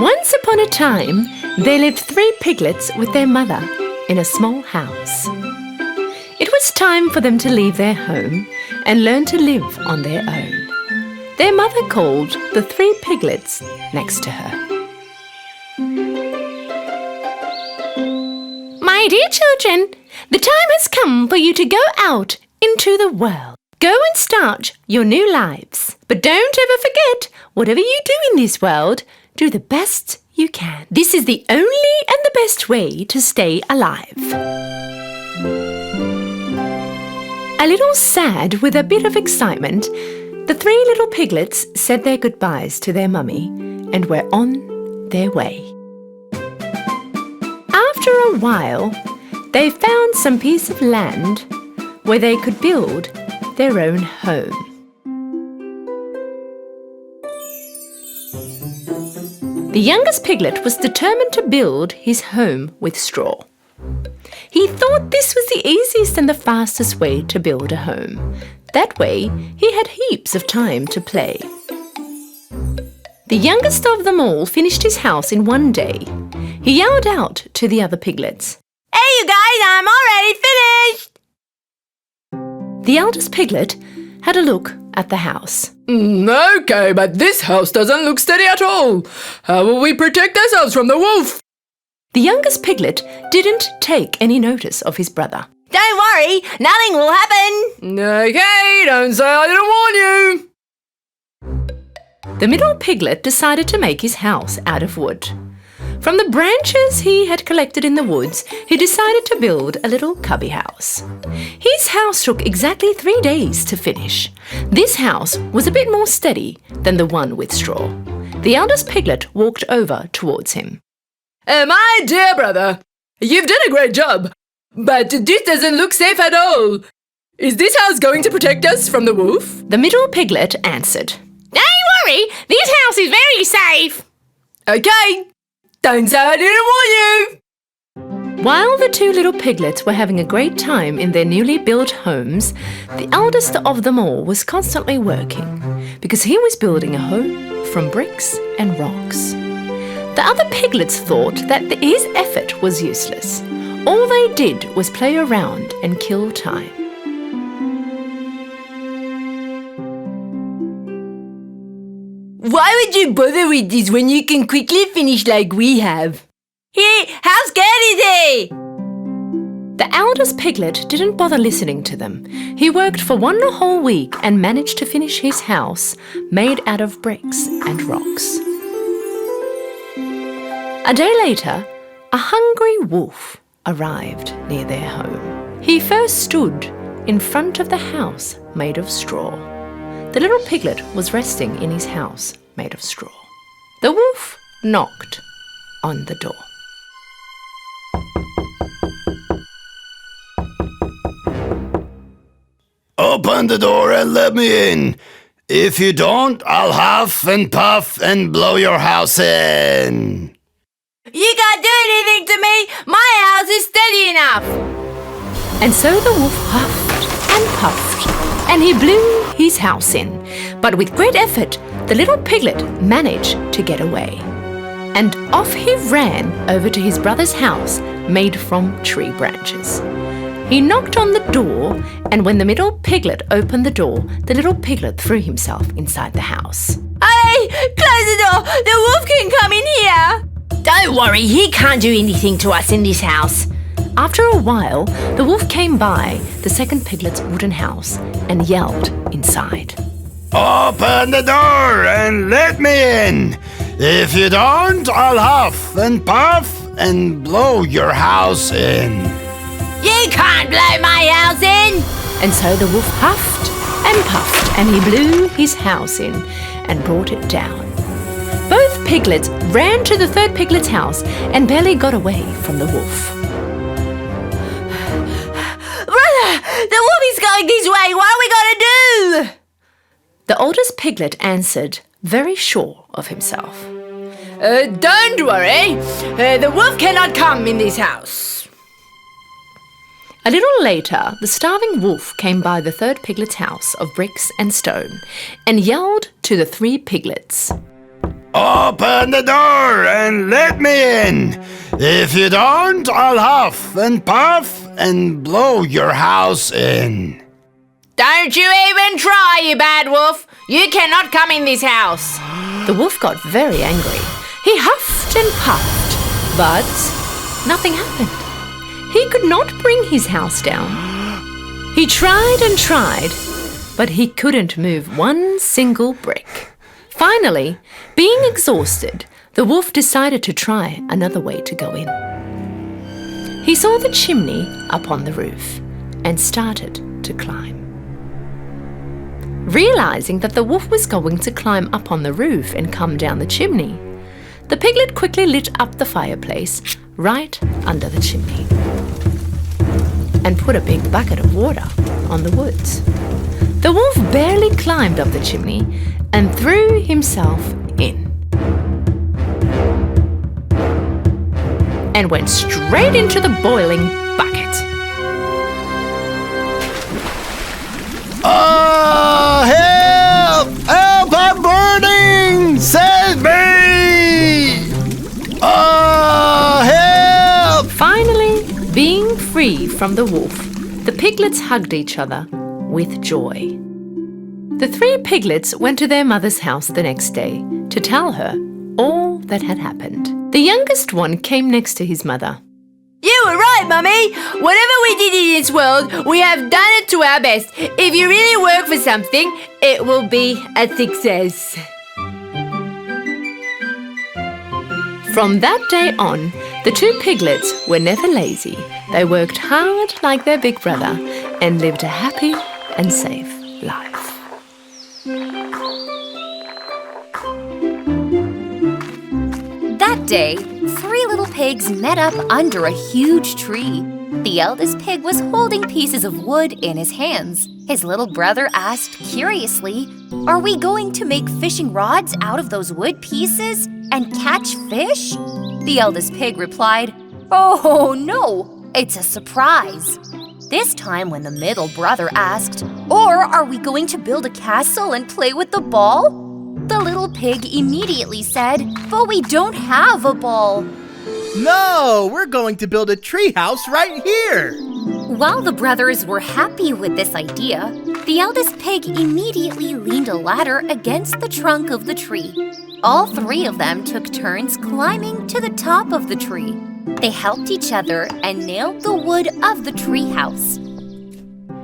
Once upon a time, there lived 3 piglets with their mother in a small house. It was time for them to leave their home and learn to live on their own. Their mother called the 3 piglets next to her. My dear children, the time has come for you to go out into the world. Go and start your new lives. But don't ever forget, whatever you do in this world, do the best you can. This is the only and the best way to stay alive. A little sad with a bit of excitement, the 3 little piglets said their goodbyes to their mummy and were on their way. After a while, they found some piece of land where they could build their own home. The youngest piglet was determined to build his home with straw. He thought this was the easiest and the fastest way to build a home. That way, he had heaps of time to play. The youngest of them all finished his house in one day. He yelled out to the other piglets, "Hey you guys, I'm already finished!" The eldest piglet had a look at the house. Okay, but this house doesn't look steady at all. How will we protect ourselves from the wolf? The youngest piglet didn't take any notice of his brother. Don't worry, nothing will happen. Okay, don't say I didn't warn you. The middle piglet decided to make his house out of wood. From the branches he had collected in the woods, he decided to build a little cubby house. His house took exactly 3 days to finish. This house was a bit more steady than the one with straw. The eldest piglet walked over towards him. My dear brother, you've done a great job, but this doesn't look safe at all. Is this house going to protect us from the wolf? The middle piglet answered, Don't worry, this house is very safe. Okay, don't say I didn't warn you. While the 2 little piglets were having a great time in their newly built homes, the eldest of them all was constantly working because he was building a home from bricks and rocks. The other piglets thought that his effort was useless. All they did was play around and kill time. Why would you bother with this when you can quickly finish like we have? How scared is he? The eldest piglet didn't bother listening to them. He worked for 1 whole week and managed to finish his house made out of bricks and rocks. A day later, a hungry wolf arrived near their home. He first stood in front of the house made of straw. The little piglet was resting in his house made of straw. The wolf knocked on the door. Open the door and let me in. If you don't, I'll huff and puff and blow your house in. You can't do anything to me. My house is steady enough. And so the wolf huffed and puffed, and he blew his house in. But with great effort, the little piglet managed to get away. And off he ran over to his brother's house made from tree branches. He knocked on the door, and when the middle piglet opened the door, the little piglet threw himself inside the house. Hey, close the door. The wolf can come in here. Don't worry, he can't do anything to us in this house. After a while, the wolf came by the second piglet's wooden house and yelled inside. Open the door and let me in. If you don't, I'll huff and puff and blow your house in. You can't blow my house in. And so the wolf huffed and puffed, and he blew his house in and brought it down. Both piglets ran to the third piglet's house and barely got away from the wolf. Brother, the wolf is going this way. What are we going to do? The oldest piglet answered, very sure of himself. Don't worry, the wolf cannot come in this house. A little later, the starving wolf came by the third piglet's house of bricks and stone and yelled to the 3 piglets. Open the door and let me in. If you don't, I'll huff and puff and blow your house in. Don't you even try, you bad wolf! You cannot come in this house! The wolf got very angry. He huffed and puffed, but nothing happened. He could not bring his house down. He tried and tried, but he couldn't move one single brick. Finally, being exhausted, the wolf decided to try another way to go in. He saw the chimney up on the roof and started to climb. Realizing that the wolf was going to climb up on the roof and come down the chimney, the piglet quickly lit up the fireplace right under the chimney and put a big bucket of water on the wood. The wolf barely climbed up the chimney and threw himself in and went straight into the boiling bucket. Help! Help! I'm burning! Save me! Help! Finally, being free from the wolf, the piglets hugged each other with joy. The three piglets went to their mother's house the next day to tell her all that had happened. The youngest one came next to his mother. You were right, Mummy! Whatever we did in this world, we have done it to our best. If you really work for something, it will be a success. From that day on, the two piglets were never lazy. They worked hard like their big brother and lived a happy and safe life. That day, three little pigs met up under a huge tree. The eldest pig was holding pieces of wood in his hands. His little brother asked curiously, "Are we going to make fishing rods out of those wood pieces and catch fish?" The eldest pig replied, "Oh, no, it's a surprise." This time when the middle brother asked, "Or are we going to build a castle and play with the ball?" The little pig immediately said, "But we don't have a ball." No, we're going to build a treehouse right here. While the brothers were happy with this idea, the eldest pig immediately leaned a ladder against the trunk of the tree. All three of them took turns climbing to the top of the tree. They helped each other and nailed the wood of the treehouse.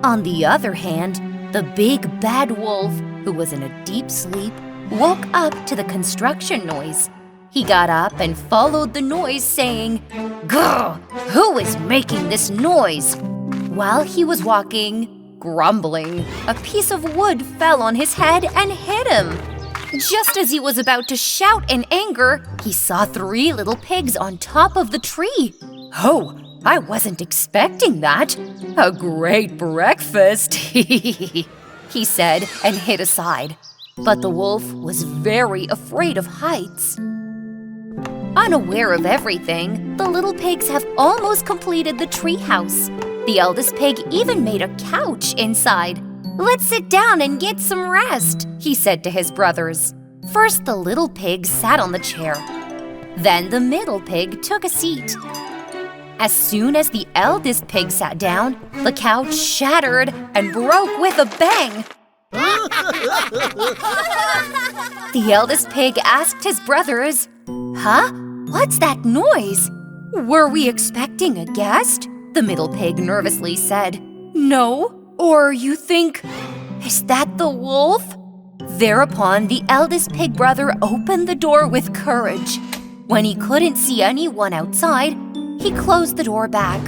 On the other hand, the big bad wolf, who was in a deep sleep, woke up to the construction noise. He got up and followed the noise, saying, "Grr! Who is making this noise?" While he was walking, grumbling, a piece of wood fell on his head and hit him. Just as he was about to shout in anger, he saw three little pigs on top of the tree. "Oh, I wasn't expecting that. A great breakfast," he said and hid aside. But the wolf was very afraid of heights. Unaware of everything, the little pigs have almost completed the treehouse. The eldest pig even made a couch inside. "Let's sit down and get some rest," he said to his brothers. First, the little pig sat on the chair. Then the middle pig took a seat. As soon as the eldest pig sat down, the couch shattered and broke with a bang. The eldest pig asked his brothers, "Huh? What's that noise? Were we expecting a guest?" The middle pig nervously said, "No. Or you think, is that the wolf?" Thereupon, the eldest pig brother opened the door with courage. When he couldn't see anyone outside, he closed the door back.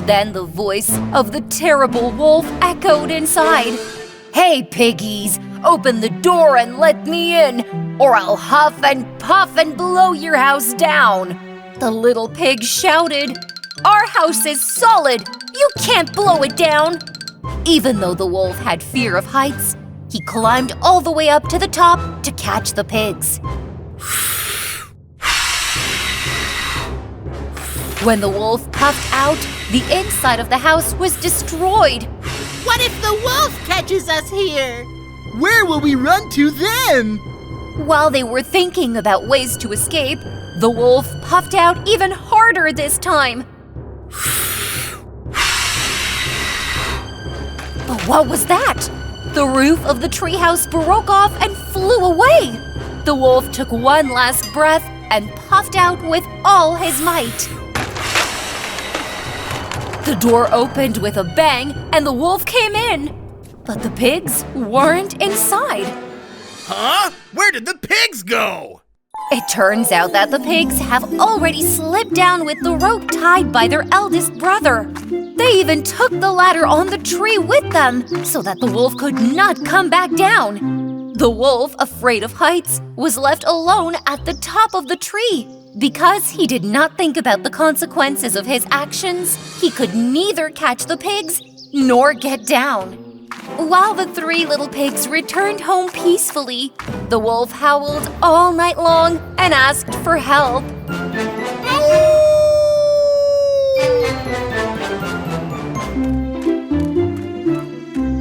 Then the voice of the terrible wolf echoed inside. "Hey, piggies, open the door and let me in, or I'll huff and puff and blow your house down." The little pig shouted, "Our house is solid. You can't blow it down." Even though the wolf had fear of heights, he climbed all the way up to the top to catch the pigs. When the wolf puffed out, the inside of the house was destroyed. What if the wolf catches us here? Where will we run to then? While they were thinking about ways to escape, the wolf puffed out even harder this time. But what was that? The roof of the treehouse broke off and flew away. The wolf took one last breath and puffed out with all his might. The door opened with a bang and the wolf came in. But the pigs weren't inside. Huh? Where did the pigs go? It turns out that the pigs have already slipped down with the rope tied by their eldest brother. They even took the ladder on the tree with them so that the wolf could not come back down. The wolf, afraid of heights, was left alone at the top of the tree. Because he did not think about the consequences of his actions, he could neither catch the pigs nor get down. While the three little pigs returned home peacefully, the wolf howled all night long and asked for help.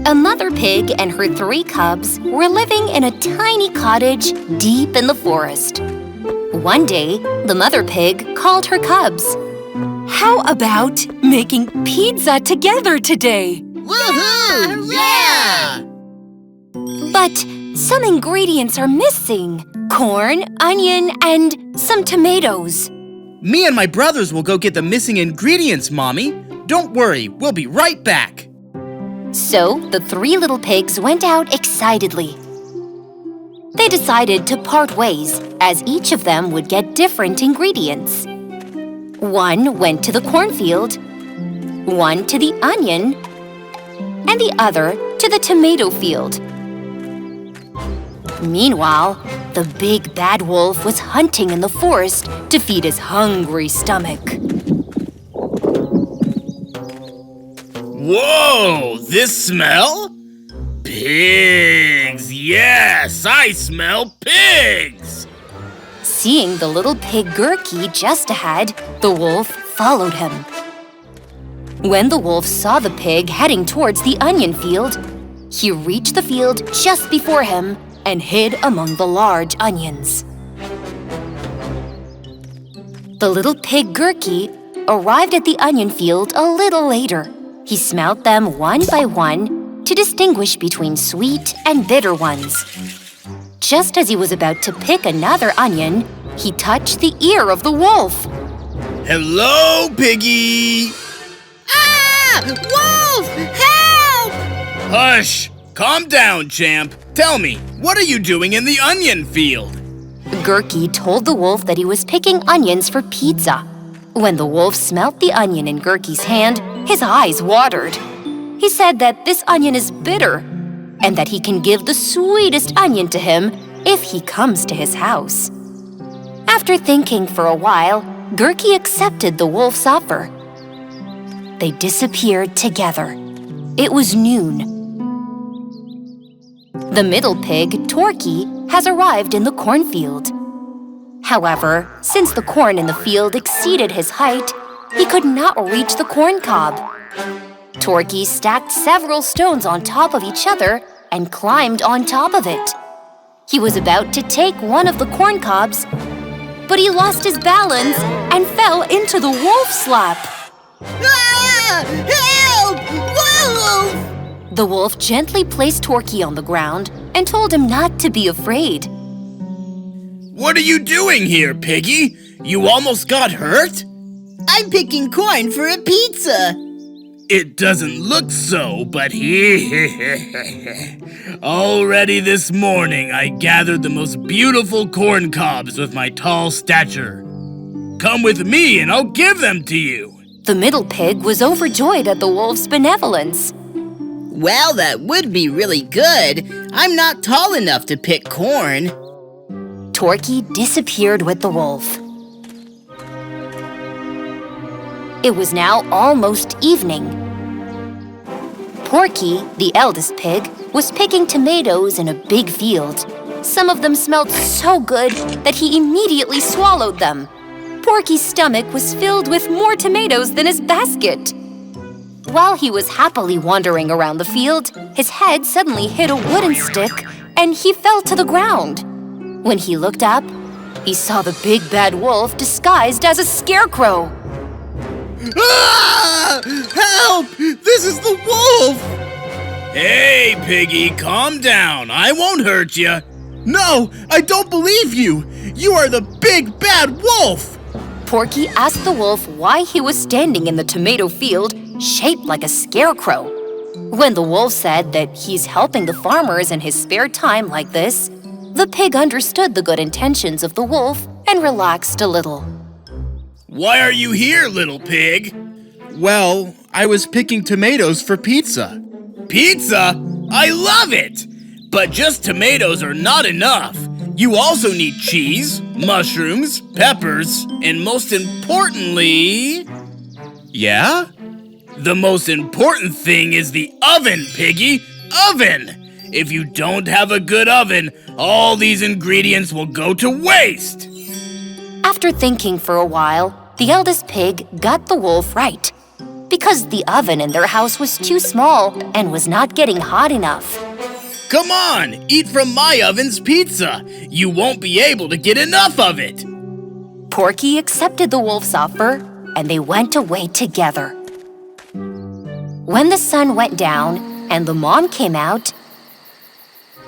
A mother pig and her 3 cubs were living in a tiny cottage deep in the forest. One day, the mother pig called her cubs. How about making pizza together today? Woohoo! Yeah! But some ingredients are missing. Corn, onion, and some tomatoes. Me and my brothers will go get the missing ingredients, Mommy. Don't worry, we'll be right back. So the 3 little pigs went out excitedly. They decided to part ways, as each of them would get different ingredients. One went to the cornfield, one to the onion, and the other to the tomato field. Meanwhile, the big bad wolf was hunting in the forest to feed his hungry stomach. Whoa! This smell? Pigs! Yes, I smell pigs! Seeing the little pig Gurky just ahead, the wolf followed him. When the wolf saw the pig heading towards the onion field, he reached the field just before him and hid among the large onions. The little pig Gurky arrived at the onion field a little later. He smelt them one by one to distinguish between sweet and bitter ones. Just as he was about to pick another onion, he touched the ear of the wolf. Hello, piggy! Ah! Wolf! Help! Hush! Calm down, champ. Tell me, what are you doing in the onion field? Gurky told the wolf that he was picking onions for pizza. When the wolf smelt the onion in Gurky's hand, his eyes watered. He said that this onion is bitter and that he can give the sweetest onion to him if he comes to his house. After thinking for a while, Gurky accepted the wolf's offer. They disappeared together. It was noon. The middle pig, Torky, has arrived in the cornfield. However, since the corn in the field exceeded his height, he could not reach the corn cob. Torky stacked several stones on top of each other and climbed on top of it. He was about to take one of the corn cobs, but he lost his balance and fell into the wolf's lap. Ah! Help! Wolf! The wolf gently placed Torky on the ground and told him not to be afraid. What are you doing here, piggy? You almost got hurt? I'm picking corn for a pizza. It doesn't look so, but already this morning I gathered the most beautiful corn cobs with my tall stature. Come with me and I'll give them to you. The middle pig was overjoyed at the wolf's benevolence. Well, that would be really good. I'm not tall enough to pick corn. Torky disappeared with the wolf. It was now almost evening. Porky, the eldest pig, was picking tomatoes in a big field. Some of them smelled so good that he immediately swallowed them. Porky's stomach was filled with more tomatoes than his basket. While he was happily wandering around the field, his head suddenly hit a wooden stick and he fell to the ground. When he looked up, he saw the big bad wolf disguised as a scarecrow. Ah! Help! This is the wolf! Hey, Piggy, calm down. I won't hurt you. No, I don't believe you. You are the big bad wolf. Porky asked the wolf why he was standing in the tomato field shaped like a scarecrow. When the wolf said that he's helping the farmers in his spare time like this, the pig understood the good intentions of the wolf and relaxed a little. Why are you here, little pig? Well, I was picking tomatoes for pizza. Pizza? I love it! But just tomatoes are not enough. You also need cheese, mushrooms, peppers, and most importantly... Yeah? The most important thing is the oven, Piggy! Oven! If you don't have a good oven, all these ingredients will go to waste! After thinking for a while, the eldest pig got the wolf right. Because the oven in their house was too small and was not getting hot enough. Come on, eat from my oven's pizza. You won't be able to get enough of it. Porky accepted the wolf's offer, and they went away together. When the sun went down and the mom came out,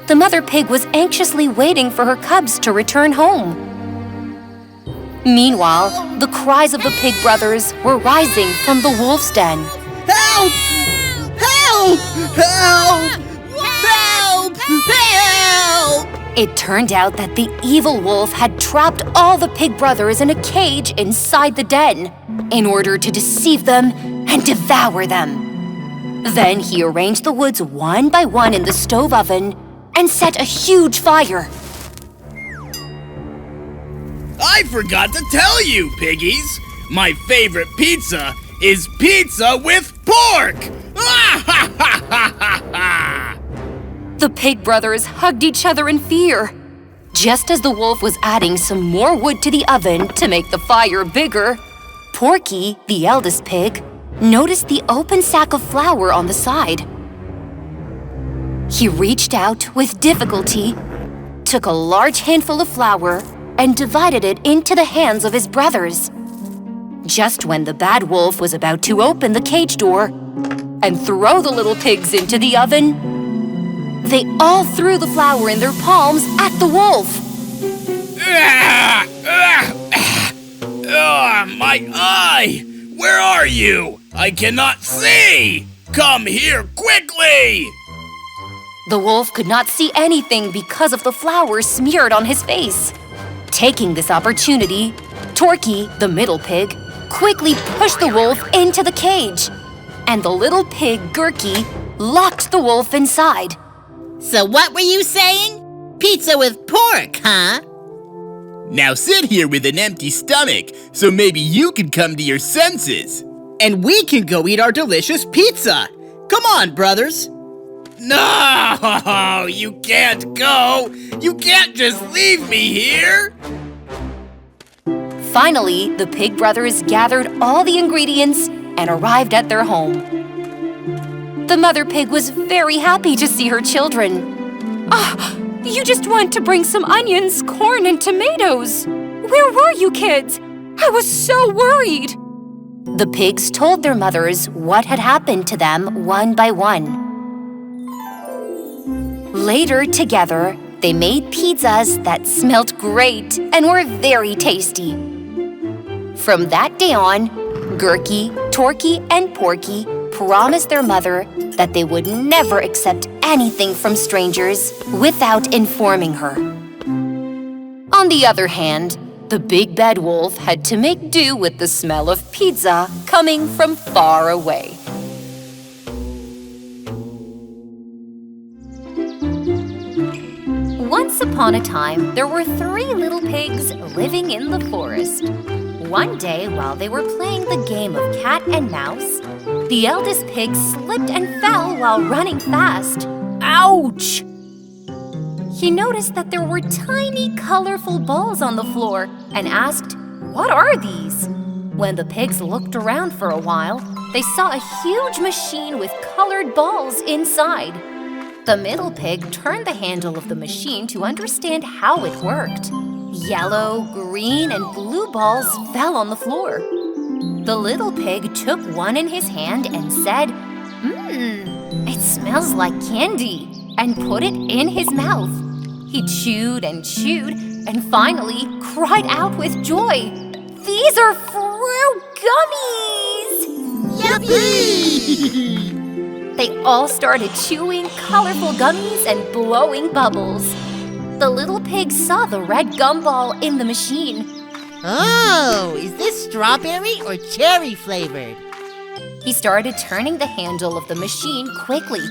the mother pig was anxiously waiting for her cubs to return home. Meanwhile, the cries of the pig brothers were rising from the wolf's den. Help! Help! Help! Help! Help! It turned out that the evil wolf had trapped all the pig brothers in a cage inside the den in order to deceive them and devour them. Then he arranged the woods one by one in the stove oven and set a huge fire. I forgot to tell you, piggies. My favorite pizza is pizza with pork! The pig brothers hugged each other in fear. Just as the wolf was adding some more wood to the oven to make the fire bigger, Porky, the eldest pig, noticed the open sack of flour on the side. He reached out with difficulty, took a large handful of flour, and divided it into the hands of his brothers. Just when the bad wolf was about to open the cage door and throw the little pigs into the oven, they all threw the flour in their palms at the wolf. My eye! Where are you? I cannot see! Come here quickly! The wolf could not see anything because of the flour smeared on his face. Taking this opportunity, Torky, the middle pig, quickly pushed the wolf into the cage. And the little pig, Gurky, locked the wolf inside. So what were you saying? Pizza with pork, huh? Now sit here with an empty stomach, so maybe you can come to your senses. And we can go eat our delicious pizza. Come on, brothers. No, you can't go. You can't just leave me here. Finally, the pig brothers gathered all the ingredients and arrived at their home. The mother pig was very happy to see her children. You just went to bring some onions, corn, and tomatoes. Where were you kids? I was so worried. The pigs told their mothers what had happened to them one by one. Later, together, they made pizzas that smelled great and were very tasty. From that day on, Gurky, Torky, and Porky promised their mother that they would never accept anything from strangers without informing her. On the other hand, the big bad wolf had to make do with the smell of pizza coming from far away. Once upon a time, there were 3 little pigs living in the forest. One day, while they were playing the game of cat and mouse, the eldest pig slipped and fell while running fast. Ouch! He noticed that there were tiny, colorful balls on the floor and asked, "What are these?" When the pigs looked around for a while, they saw a huge machine with colored balls inside. The middle pig turned the handle of the machine to understand how it worked. Yellow, green, and blue balls fell on the floor. The little pig took one in his hand and said, it smells like candy," and put it in his mouth. He chewed and finally cried out with joy, "These are fruit gummies!" Yippee! They all started chewing colorful gummies and blowing bubbles. The little pig saw the red gumball in the machine. Oh, is this strawberry or cherry flavored? He started turning the handle of the machine quickly.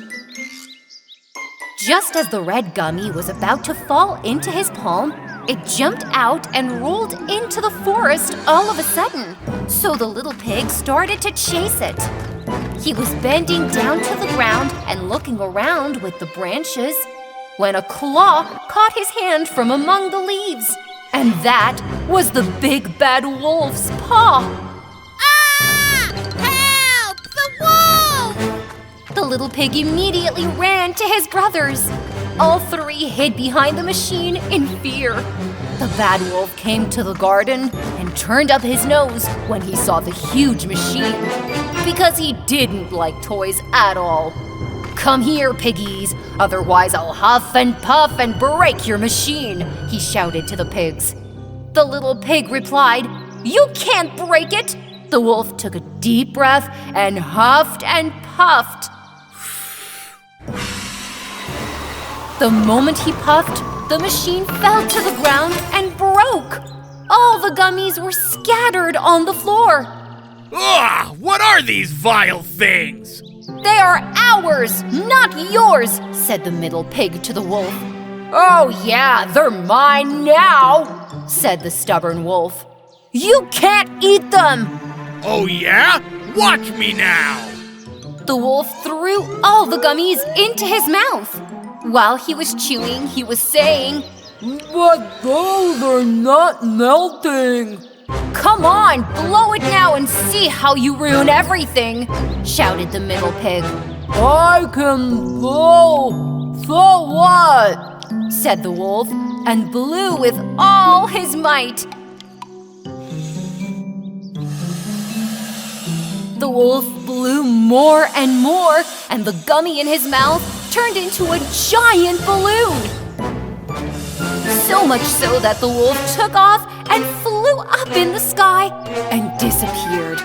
Just as the red gummy was about to fall into his palm, it jumped out and rolled into the forest all of a sudden. So the little pig started to chase it. He was bending down to the ground and looking around with the branches when a claw caught his hand from among the leaves. And that was the big bad wolf's paw. Ah! Help! The wolf! The little pig immediately ran to his brothers. All three hid behind the machine in fear. The bad wolf came to the garden and turned up his nose when he saw the huge machine, because he didn't like toys at all. "Come here, piggies, otherwise I'll huff and puff and break your machine," he shouted to the pigs. The little pig replied, "You can't break it." The wolf took a deep breath and huffed and puffed. The moment he puffed, the machine fell to the ground and broke. All the gummies were scattered on the floor. Ugh! What are these vile things? "They are ours, not yours," said the middle pig to the wolf. "Oh yeah, they're mine now," said the stubborn wolf. "You can't eat them." Oh yeah? Watch me now! The wolf threw all the gummies into his mouth. While he was chewing, he was saying, "But those are not melting." "Come on, blow it now and see how you ruin everything," shouted the middle pig. "I can blow, so what?" said the wolf, and blew with all his might. The wolf blew more and more, and the gummy in his mouth turned into a giant balloon. So much so that the wolf took off and flew up in the sky and disappeared.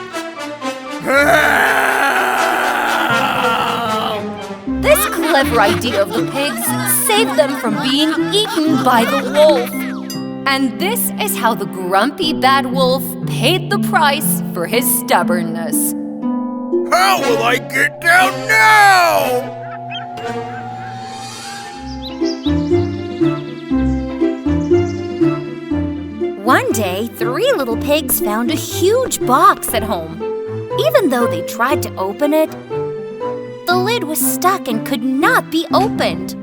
This clever idea of the pigs saved them from being eaten by the wolf. And this is how the grumpy bad wolf paid the price for his stubbornness. How will I get down now? One day, three little pigs found a huge box at home. Even though they tried to open it, the lid was stuck and could not be opened.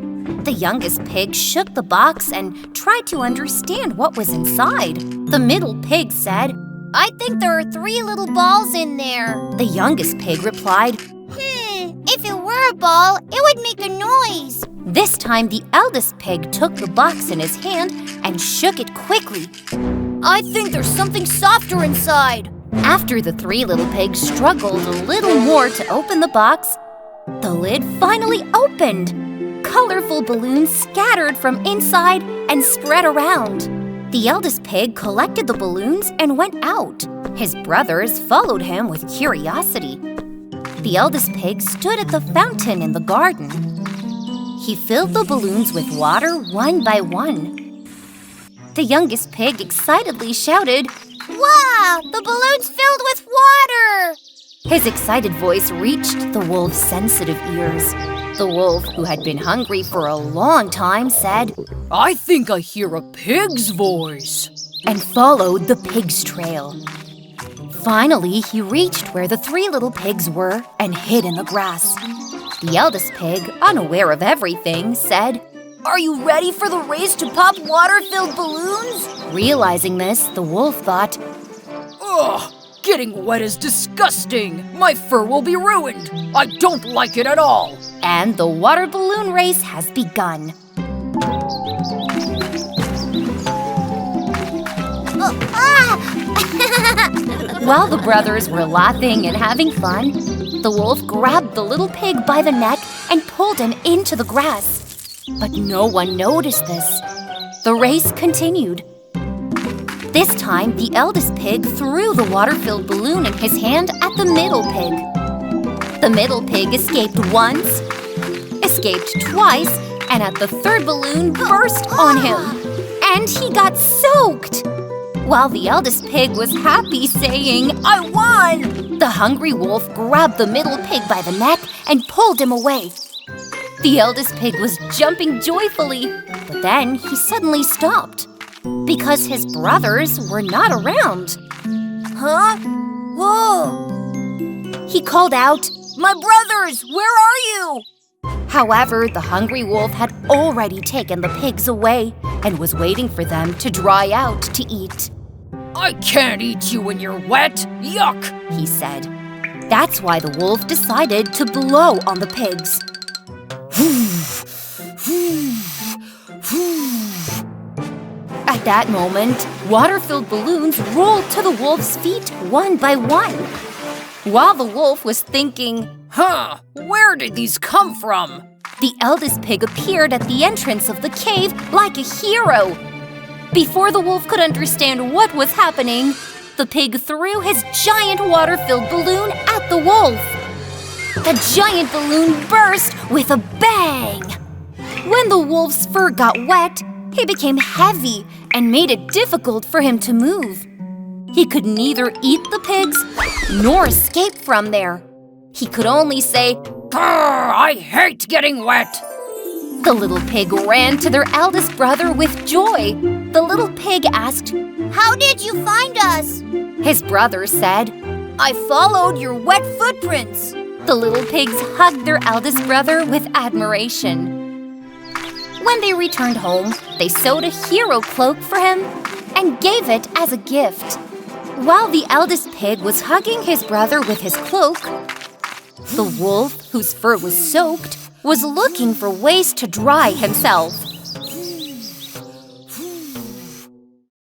The youngest pig shook the box and tried to understand what was inside. The middle pig said, I think there are 3 little balls in there. The youngest pig replied, If it were a ball, it would make a noise. This time the eldest pig took the box in his hand and shook it quickly. I think there's something softer inside. After the 3 little pigs struggled a little more to open the box, the lid finally opened. Colorful balloons scattered from inside and spread around. The eldest pig collected the balloons and went out. His brothers followed him with curiosity. The eldest pig stood at the fountain in the garden. He filled the balloons with water one by one. The youngest pig excitedly shouted, Wow, the balloon's filled with water! His excited voice reached the wolf's sensitive ears. The wolf, who had been hungry for a long time, said, I think I hear a pig's voice. And followed the pig's trail. Finally, he reached where the 3 little pigs were and hid in the grass. The eldest pig, unaware of everything, said, Are you ready for the race to pop water-filled balloons? Realizing this, the wolf thought, Ugh, Getting wet is disgusting. My fur will be ruined. I don't like it at all. And the water balloon race has begun. While the brothers were laughing and having fun, the wolf grabbed the little pig by the neck and pulled him into the grass. But no one noticed this. The race continued. This time, the eldest pig threw the water-filled balloon in his hand at the middle pig. The middle pig escaped once, escaped twice, and at the third balloon burst on him. And he got soaked. While the eldest pig was happy, saying, "I won!" the hungry wolf grabbed the middle pig by the neck and pulled him away. The eldest pig was jumping joyfully, but then he suddenly stopped because his brothers were not around. Huh? Whoa! He called out, My brothers, where are you? However, the hungry wolf had already taken the pigs away and was waiting for them to dry out to eat. I can't eat you when you're wet. Yuck! He said. That's why the wolf decided to blow on the pigs. At that moment, water-filled balloons rolled to the wolf's feet one by one. While the wolf was thinking, Huh, where did these come from? the eldest pig appeared at the entrance of the cave like a hero. Before the wolf could understand what was happening, the pig threw his giant water-filled balloon at the wolf. The giant balloon burst with a bang. When the wolf's fur got wet, he became heavy and made it difficult for him to move. He could neither eat the pigs nor escape from there. He could only say, Grr, I hate getting wet. The little pig ran to their eldest brother with joy. The little pig asked, How did you find us? His brother said, I followed your wet footprints. The little pigs hugged their eldest brother with admiration. When they returned home, they sewed a hero cloak for him and gave it as a gift. While the eldest pig was hugging his brother with his cloak, the wolf, whose fur was soaked, was looking for ways to dry himself.